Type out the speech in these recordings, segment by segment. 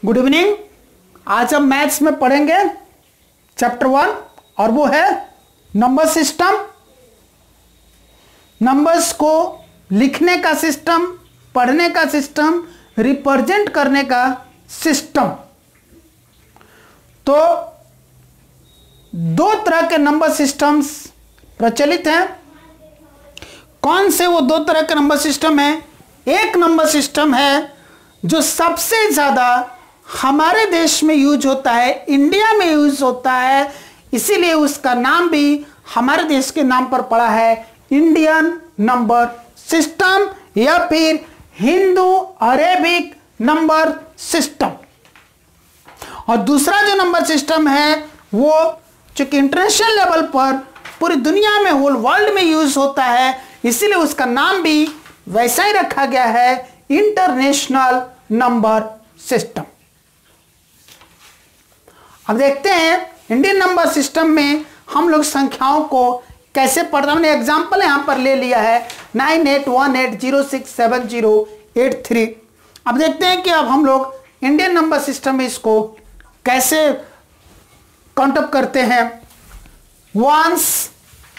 Good evening. आज हम maths में पढ़ेंगे चैप्टर 1 और वो है नंबर सिस्टम। नंबर्स को लिखने का सिस्टम, पढ़ने का सिस्टम, रिप्रेजेंट करने का सिस्टम। तो दो तरह के नंबर सिस्टम्स प्रचलित हैं। कौन से वो दो तरह के नंबर सिस्टम हैं? एक नंबर सिस्टम है जो सबसे ज़्यादा हमारे देश में यूज होता है, इंडिया में यूज होता है, इसीलिए उसका नाम भी हमारे देश के नाम पर पड़ा है, इंडियन नंबर सिस्टम या फिर हिंदू अरेबिक नंबर सिस्टम। और दूसरा जो नंबर सिस्टम है वो चूंकि इंटरनेशनल लेवल पर पूरी दुनिया में, होल वर्ल्ड में यूज होता है, इसीलिए उसका नाम भी वैसा ही रखा गया है, इंटरनेशनल नंबर सिस्टम। अब देखते हैं इंडियन नंबर सिस्टम में हम लोग संख्याओं को कैसे पढ़ते हैं। हमने एग्जांपल यहां पर ले लिया है 9818067083। अब देखते हैं कि अब हम लोग इंडियन नंबर सिस्टम में इसको कैसे काउंट अप करते हैं। Ones,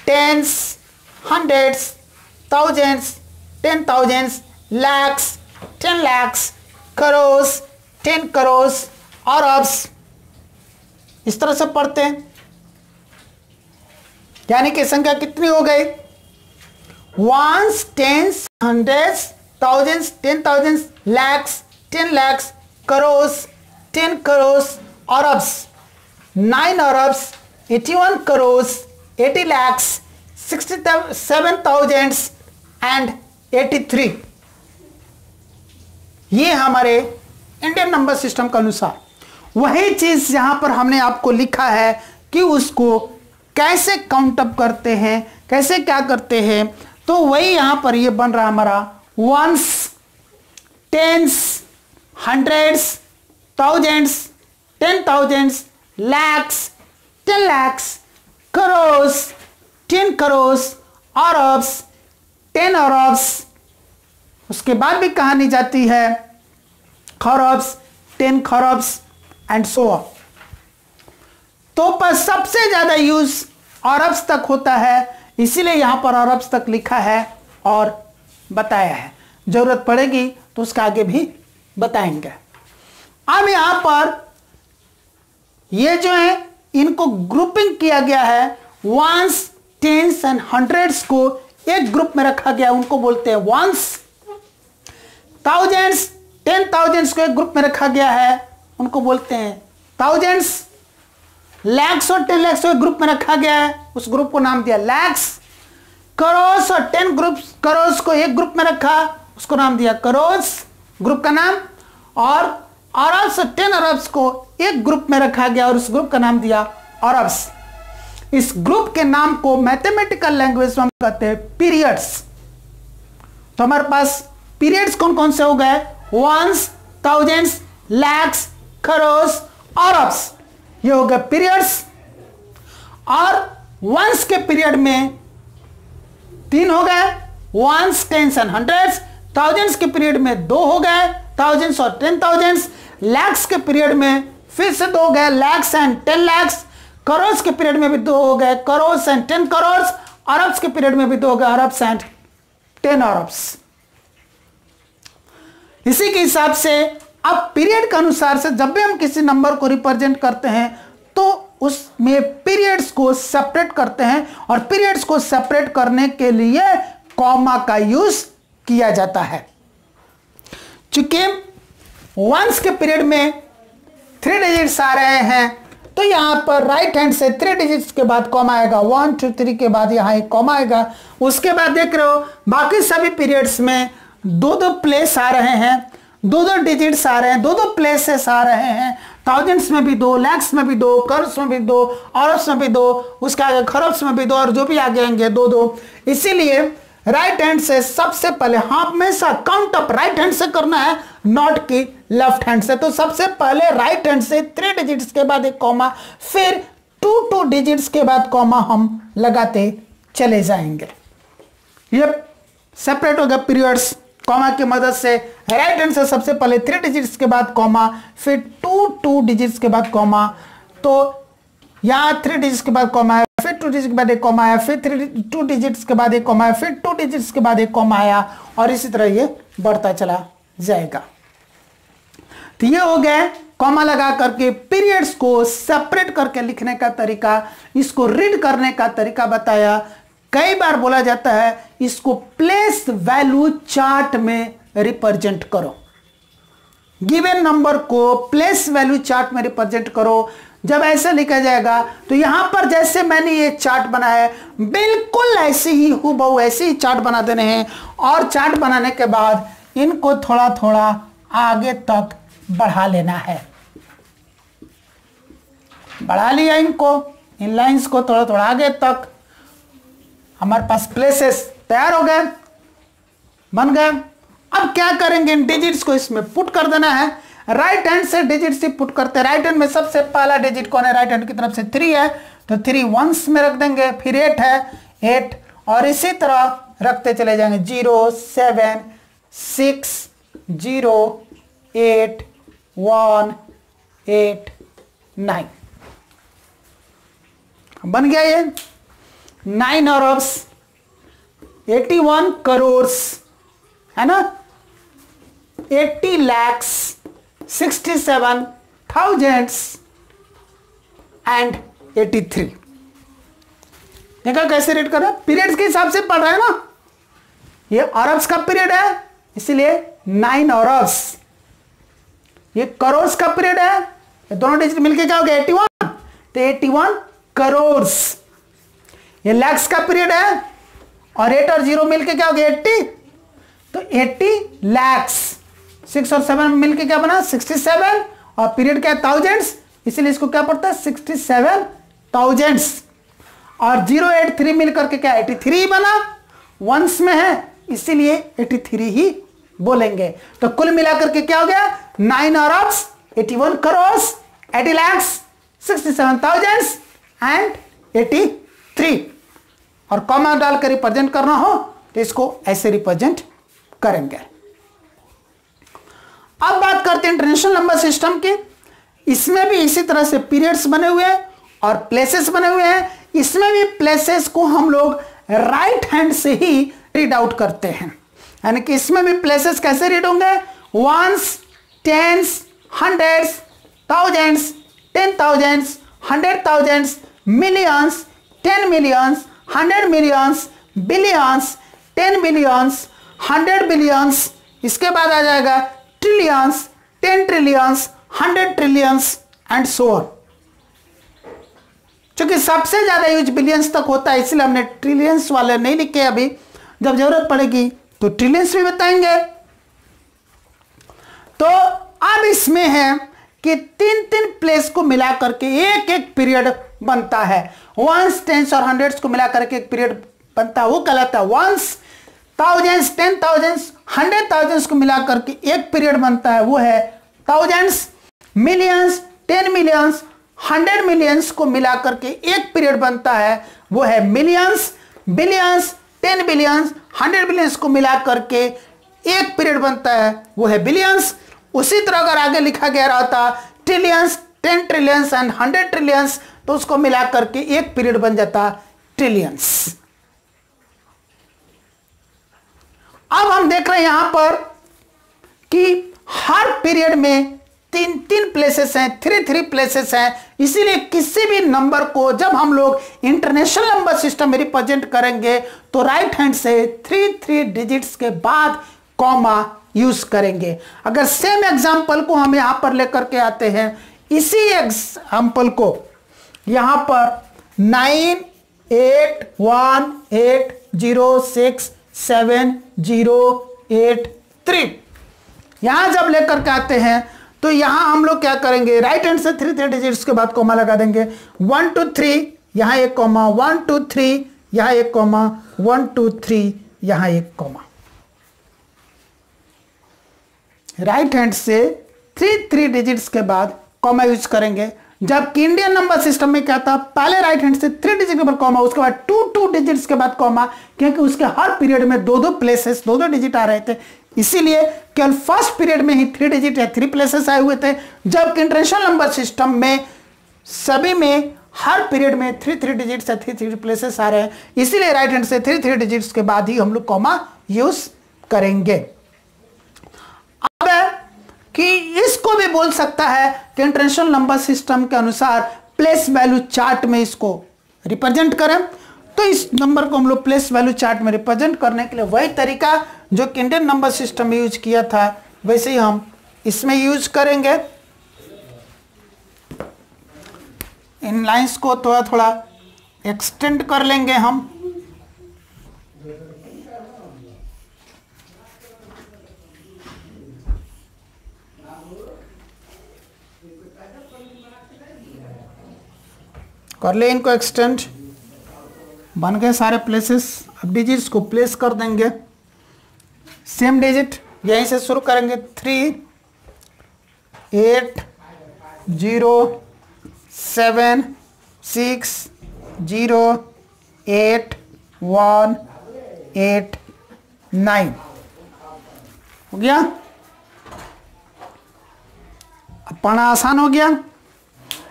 tens, hundreds, thousands, 10,000, lakhs, 10 lakhs, crores, 10 crores और अरब्स, इस तरह से पढ़ते हैं। यानी कि संख्या कितनी हो गई? Ones, tens, hundreds, thousands, 10,000, lakhs, 10 lakhs, crores, 10 crores और अरब्स, 9 अरब्स, 81 crores, 80 lakhs, 67,000 एंड 83। ये हमारे इंडियन नंबर सिस्टम के अनुसार। वही चीज यहां पर हमने आपको लिखा है कि उसको कैसे काउंट अप करते हैं, कैसे क्या करते हैं। तो वही यहां पर ये बन रहा हमारा ones, tens, hundreds, thousands, 10,000, lakhs, 10 lakhs, crores, 10 crores, अरब्स, 10 अरब्स। उसके बाद भी कहानी जाती है खरब्स, 10 खरब्स एंड सो ऑन। तो पर सबसे ज्यादा यूज अरब्स तक होता है, इसीलिए यहां पर अरब्स तक लिखा है और बताया है। जरूरत पड़ेगी तो उसका आगे भी बताएंगे। अब यहां पर ये जो है इनको ग्रुपिंग किया गया है। वंस, टेंस एंड हंड्रेड्स को एक ग्रुप में रखा गया, उनको बोलते हैं वंस। थाउजेंड्स, 10,000 को एक ग्रुप में रखा गया है, उनको बोलते हैं थाउजेंड्स। लैक्स और 10 लैक्स को एक ग्रुप में रखा गया है, उस ग्रुप को नाम दिया लैक्स। करोस और 10 ग्रुप करोस को एक ग्रुप में रखा, उसको नाम दिया करोस, ग्रुप का नाम। और अरब्स और 10 अरब्स को एक ग्रुप में रखा गया और उस ग्रुप का नाम दिया अरब्स। इस ग्रुप के नाम को मैथमेटिकल लैंग्वेज में हम कहते हैं पीरियड्स। तो हमारे पास पीरियड्स कौन कौन से हो गए? वंस, थाउजेंड्स, लैक्स, करोस, अरब्स, ये हो गए पीरियड्स। और वंस के पीरियड में 3 हो गए, ones, tens and hundreds. Thousands के पीरियड में 2 हो गए, थाउजेंड्स और 10,000। लैक्स के पीरियड में फिर से 2 हो गए, लैक्स एंड 10 लैक्स। करोर्स के पीरियड में भी 2 हो गए, करोर्स एंड 10 करोर्स। अरब्स के पीरियड में भी 2 हो गए, अरब्स एंड 10 अरब्स। इसी के हिसाब से अब पीरियड के अनुसार से जब भी हम किसी नंबर को रिप्रेजेंट करते हैं तो उसमें पीरियड्स को सेपरेट करते हैं, और पीरियड्स को सेपरेट करने के लिए कॉमा का यूज किया जाता है। चूंकि वंस के पीरियड में 3 डिजिट्स आ रहे हैं, तो यहां पर राइट हैंड से 3 डिजिट्स के बाद कॉमा आएगा, 1 2 3 के बाद यहां एक कॉमा आएगा। उसके बाद देख रहे हो बाकी सभी पीरियड्स में 2-2 प्लेस आ रहे हैं, 2-2 डिजिट्स आ रहे हैं, 2-2 प्लेसेस आ रहे हैं। थाउजेंड्स में भी 2, लैक्स में भी 2, करोर्स में भी 2, अरब्स में भी 2, उसके आगे खरब्स में भी 2, और जो भी आगे आएंगे 2-2। इसीलिए राइट हैंड से सबसे पहले हमेशा काउंट अप राइट हैंड से करना है, नॉट कि लेफ्ट हैंड से। तो सबसे पहले राइट हैंड से 3 डिजिट्स के बाद एक कॉमा, फिर 2 डिजिट्स के बाद कॉमा हम लगाते चले जाएंगे। ये सेपरेट हो गया पीरियड्स। कॉमा की मदद से राइट हैंड से सबसे पहले 3 डिजिट्स के बाद कॉमा, फिर 2 डिजिट्स के बाद कॉमा, तो यहाँ 3 डिजिट्स के बाद कॉमा है, फिर 2 डिजिट्स के बाद एक कॉमा आया, फिर 2 डिजिट्स के बाद एक कॉमा आया, फिर 2 डिजिट्स के बाद एक कॉमा आया, और इसी तरह ये बढ़ता चला जाएगा। तो ये हो गया कॉमा लगा करके पीरियड्स को सेपरेट करके लिखने का तरीका, इसको रीड करने का तरीका बताया। कई बार बोला जाता है इसको प्लेस वैल्यू चार्ट में रिप्रेजेंट करो, गिवन नंबर को प्लेस वैल्यू चार्ट में रिप्रेजेंट करो। जब ऐसे लिखा जाएगा तो यहां पर जैसे मैंने ये चार्ट बनाया है बिल्कुल ऐसे ही हूबहू ऐसे ही चार्ट बना देने हैं, और चार्ट बनाने के बाद इनको थोड़ा थोड़ा आगे तक बढ़ा लेना है। बढ़ा लिया इनको, इन लाइंस को थोड़ा थोड़ा आगे तक, हमारे पास प्लेसेस तैयार हो गए, बन गए। अब क्या करेंगे, इन डिजिट्स को इसमें पुट कर देना है। राइट हैंड से डिजिट से पुट करते हैं। राइट हैंड में सबसे पहला डिजिट कौन है, राइट हैंड की तरफ से 3 है, तो 3 वंस में रख देंगे, फिर 8 है 8, और इसी तरह रखते चले जाएंगे 0 7 6 0 8 1 8 9। बन गया ये 9 अरब्स 81 करोड़ है ना, 80 lakhs 67,000 and 83। देखा कैसे रेट कर रहा है, पीरियड्स के हिसाब से पढ़ रहा है ना। ये अरब्स का पीरियड है इसलिए 9 अरब्स, ये करोड़ का पीरियड है, ये दोनों डिजिट मिलके क्या हो गया 81, तो 81 करोड़। ये लैक्स का पीरियड है और 8 और 0 मिलके क्या हो गया 80, तो 80 लैक्स। 6 और 7 मिलके क्या बना 67, और पीरियड क्या है थाउजेंड्स, इसीलिए इसको क्या पड़ता है 67,000, और 0 8 3 मिलकर के क्या 83 बना, वंस में है इसीलिए 83 ही बोलेंगे। तो कुल मिलाकर के क्या हो गया 9 अरब्स 81 करोड़ 80 lakhs 67,000 एंड 83। और कॉमा डालकर रिप्रेजेंट करना हो तो इसको ऐसे रिप्रेजेंट करेंगे। अब बात करते हैं इंटरनेशनल नंबर सिस्टम की। इसमें भी इसी तरह से पीरियड्स बने हुए हैं और प्लेसेस बने हुए हैं। इसमें भी प्लेसेस को हम लोग राइट हैंड से ही रीड आउट करते हैं, यानी कि इसमें भी प्लेसेस कैसे रीड होंगे, ones, tens, hundreds, thousands, 10,000, 100,000, millions, 10 millions, 100 millions, billions, 10 billions, 100 billions, इसके बाद आ जाएगा trillions, 10 trillions, 100 trillions and so on. क्योंकि सबसे ज्यादा यूज बिलियंस तक होता है इसलिए हमने ट्रिलियंस वाले नहीं लिखे अभी, जब जरूरत पड़ेगी तो ट्रिलियंस भी बताएंगे। तो अब इसमें है कि 3 प्लेस को मिला करके एक पीरियड बनता है। वंस, टेंस और हंड्रेड्स को मिला करके एक पीरियड बनता है, वो कहलाता है वंस। थाउजेंड्स, 10,000, 100,000 को मिला करके एक पीरियड बनता है, वो है थाउजेंड्स। मिलियंस, 10 मिलियंस, 100 मिलियंस को मिला करके एक पीरियड बनता है, वो है मिलियंस। बिलियंस, 10 बिलियंस, 100 बिलियंस को मिला करके एक पीरियड बनता है, वो है बिलियंस। उसी तरह अगर आगे लिखा गया रहता ट्रिलियंस, 10 ट्रिलियंस एंड 100 ट्रिलियंस, तो उसको मिला करके एक पीरियड बन जाता ट्रिलियंस। अब हम देख रहे हैं यहां पर कि हर पीरियड में 3 प्लेसेस हैं, 3 प्लेसेस हैं, इसीलिए किसी भी नंबर को जब हम लोग इंटरनेशनल नंबर सिस्टम में रिप्रेजेंट करेंगे तो राइट हैंड से 3 डिजिट्स के बाद कॉमा यूज करेंगे। अगर सेम एग्जांपल को हम यहां पर लेकर के आते हैं, इसी एग्जांपल को यहां पर 9818067083 यहां जब लेकर के आते हैं तो यहां हम लोग क्या करेंगे, राइट हैंड से 3 डिजिट्स के बाद कॉमा लगा देंगे। 1 2 3 यहां एक कॉमा, 1 2 3 यहां एक कॉमा, 1 2 3 यहां एक कॉमा। राइट हैंड से 3 डिजिट्स के बाद कॉमा यूज करेंगे, जबकि इंडियन नंबर सिस्टम में क्या था, पहले राइट हैंड से 3 डिजिट के बाद कॉमा, उसके बाद 2 डिजिट्स के बाद कॉमा, क्योंकि उसके हर पीरियड में 2 प्लेसेस 2 डिजिट आ रहे थे, इसीलिए केवल फर्स्ट पीरियड में ही 3 डिजिट या 3 प्लेसेस आए हुए थे, जबकि इंटरनेशनल नंबर सिस्टम में सभी में हर पीरियड में 3 डिजिट्स या 3 प्लेसेस आ रहे हैं। इसीलिए राइट हैंड से 3 डिजिट्स के बाद ही हम लोग कॉमा यूज करेंगे। अब कि इसको भी बोल सकता है कि इंटरनेशनल नंबर सिस्टम के अनुसार प्लेस वैल्यू चार्ट में इसको रिप्रेजेंट करें, तो इस नंबर को हम लोग प्लेस वैल्यू चार्ट में रिप्रेजेंट करने के लिए वही तरीका जो इंडियन नंबर सिस्टम में यूज किया था वैसे ही हम इसमें यूज करेंगे। इन लाइंस को थोड़ा थोड़ा एक्सटेंड कर लेंगे हम। कर ले इनको एक्सटेंड, बन गए सारे प्लेसेस। अब डिजिट्स को प्लेस कर देंगे, सेम डिजिट यहीं से शुरू करेंगे। 3 8 0 7 6 0 8 1 8 9 हो गया। अब पढ़ना आसान हो गया।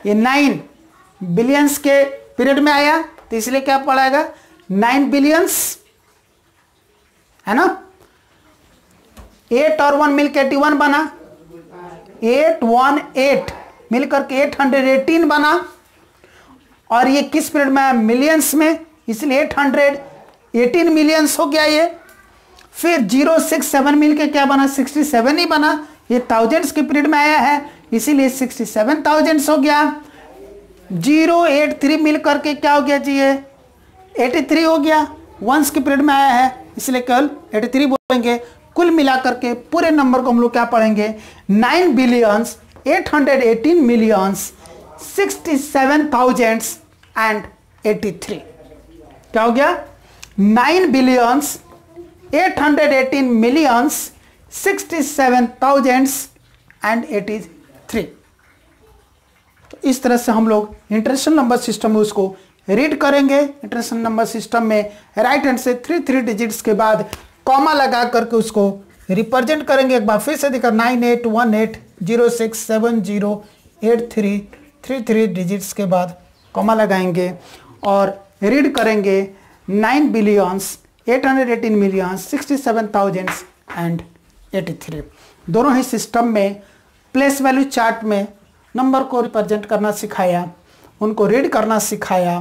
ये 9 बिलियंस के पीरियड में आया तो इसलिए क्या पढ़ाएगा 9 बिलियंस, है ना। 8 और 1 मिलकर 81 बना, 818 मिलकर के 818 बना। और ये किस पीरियड में आया मिलियंस में, इसलिए 818 मिलियंस हो गया ये। फिर 067 मिलकर क्या बना 67 ही बना। ये थाउजेंड्स के पीरियड में आया है इसीलिए 67,000 हो गया। 083 मिलकर के क्या हो गया जी ये 83 हो गया। वंस के पीरियड में आया है इसलिए केवल 83 बोलेंगे। कुल मिलाकर के पूरे नंबर को हम लोग क्या पढ़ेंगे 9 बिलियंस 818 मिलियंस 67,083। क्या हो गया 9 बिलियंस 818 मिलियंस 67,083। तो इस तरह से हम लोग इंटरनेशनल नंबर सिस्टम में उसको रीड करेंगे। इंटरनेशनल नंबर सिस्टम में राइट हैंड से 3 डिजिट्स के बाद कॉमा लगा करके उसको रिप्रेजेंट करेंगे। एक बार फिर से दिखा 9818067083 डिजिट्स के बाद कॉमा लगाएंगे और रीड करेंगे 9 बिलियंस 818 मिलियंस 67,083। दोनों ही सिस्टम में प्लेस वैल्यू चार्ट में नंबर को रिप्रेजेंट करना सिखाया, उनको रीड करना सिखाया,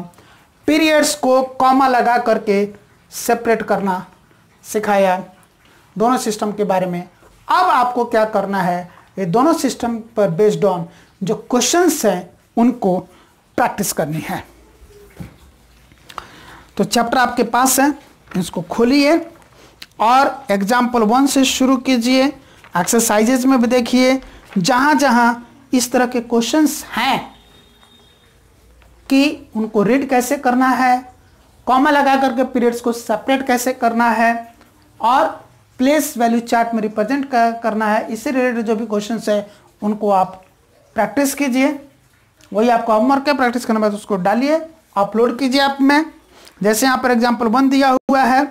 पीरियड्स को कॉमा लगा करके सेपरेट करना सिखाया, दोनों सिस्टम के बारे में। अब आपको क्या करना है ये दोनों सिस्टम पर बेस्ड ऑन जो क्वेश्चंस हैं उनको प्रैक्टिस करनी है। तो चैप्टर आपके पास है, इसको खोलिए और एग्जाम्पल 1 से शुरू कीजिए। एक्सरसाइजेज में भी देखिए जहां जहां इस तरह के क्वेश्चंस हैं कि उनको रीड कैसे करना है, कॉमा लगा करके पीरियड्स को सेपरेट कैसे करना है और प्लेस वैल्यू चार्ट में रिप्रेजेंट करना है, इससे रिलेटेड जो भी क्वेश्चंस है उनको आप प्रैक्टिस कीजिए। वही आपको होमवर्क है, प्रैक्टिस करने के बाद उसको डालिए, अपलोड कीजिए ऐप में। जैसे यहाँ पर एग्जाम्पल 1 दिया हुआ है,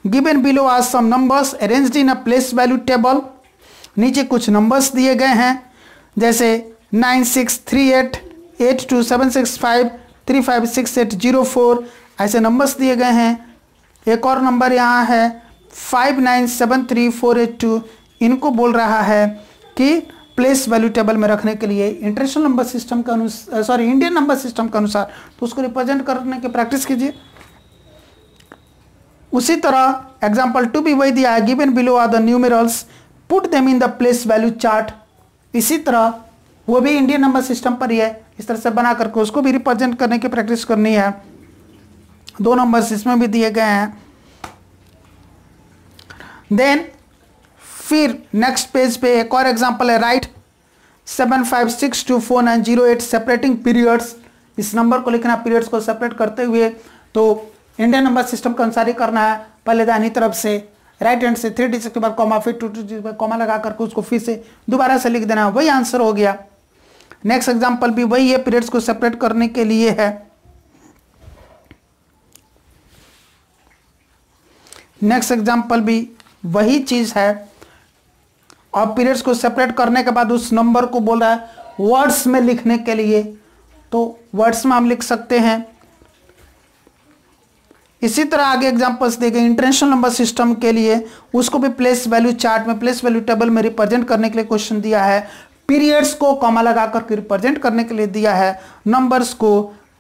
given below are some numbers arranged in a place value table. नीचे कुछ नंबर्स दिए गए हैं जैसे 9638 8276 356804 ऐसे नंबर्स दिए गए हैं। एक और नंबर यहाँ है 5973482, इनको बोल रहा है कि प्लेस वैल्यू टेबल में रखने के लिए इंटरनेशनल नंबर सिस्टम के अनुसार इंडियन नंबर सिस्टम के अनुसार, तो उसको रिप्रेजेंट करने की प्रैक्टिस कीजिए। उसी तरह एग्जाम्पल 2 भी वही दिया है, given below are the numerals put them in the place value chart. इसी तरह वो भी इंडियन नंबर सिस्टम पर ही है, इस तरह से बना करके उसको भी रिप्रेजेंट करने की प्रैक्टिस करनी है। 2 नंबर्स इसमें भी दिए गए हैं। देन फिर नेक्स्ट पेज पे एक और एग्जांपल है, राइट 75624908 सेपरेटिंग पीरियड्स। इस नंबर को लिखना पीरियड्स को सेपरेट करते हुए, तो इंडियन नंबर सिस्टम के अनुसार ही करना है। पहले दाहिनी तरफ से राइट हैंड से 3 डिजिट के बाद कॉमा, फिर 2 डिजिट पर कॉमा लगा करके उसको फिर से दोबारा से लिख देना, वही आंसर हो गया। नेक्स्ट एग्जांपल भी वही है, पीरियड्स को सेपरेट करने के लिए है। नेक्स्ट एग्जांपल भी वही चीज है, और पीरियड्स को सेपरेट करने के बाद उस नंबर को बोल रहा है वर्ड्स में लिखने के लिए, तो वर्ड्स में हम लिख सकते हैं। इसी तरह आगे एग्जांपल्स दिए गए इंटरनेशनल नंबर सिस्टम के लिए, उसको भी प्लेस वैल्यू चार्ट में, प्लेस वैल्यू टेबल में रिप्रेजेंट करने के लिए क्वेश्चन दिया है। पीरियड्स को कॉमा लगा करके रिप्रेजेंट करने के लिए दिया है। नंबर्स को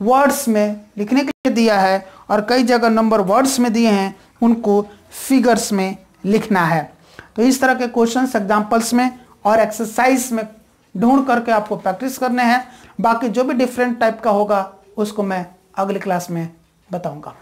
वर्ड्स में लिखने के लिए दिया है, और कई जगह नंबर वर्ड्स में दिए हैं, उनको फिगर्स में लिखना है। तो इस तरह के क्वेश्चंस एग्जांपल्स में और एक्सरसाइज में ढूंढ करके आपको प्रैक्टिस करने हैं। बाकी जो भी डिफरेंट टाइप का होगा उसको मैं अगली क्लास में बताऊंगा।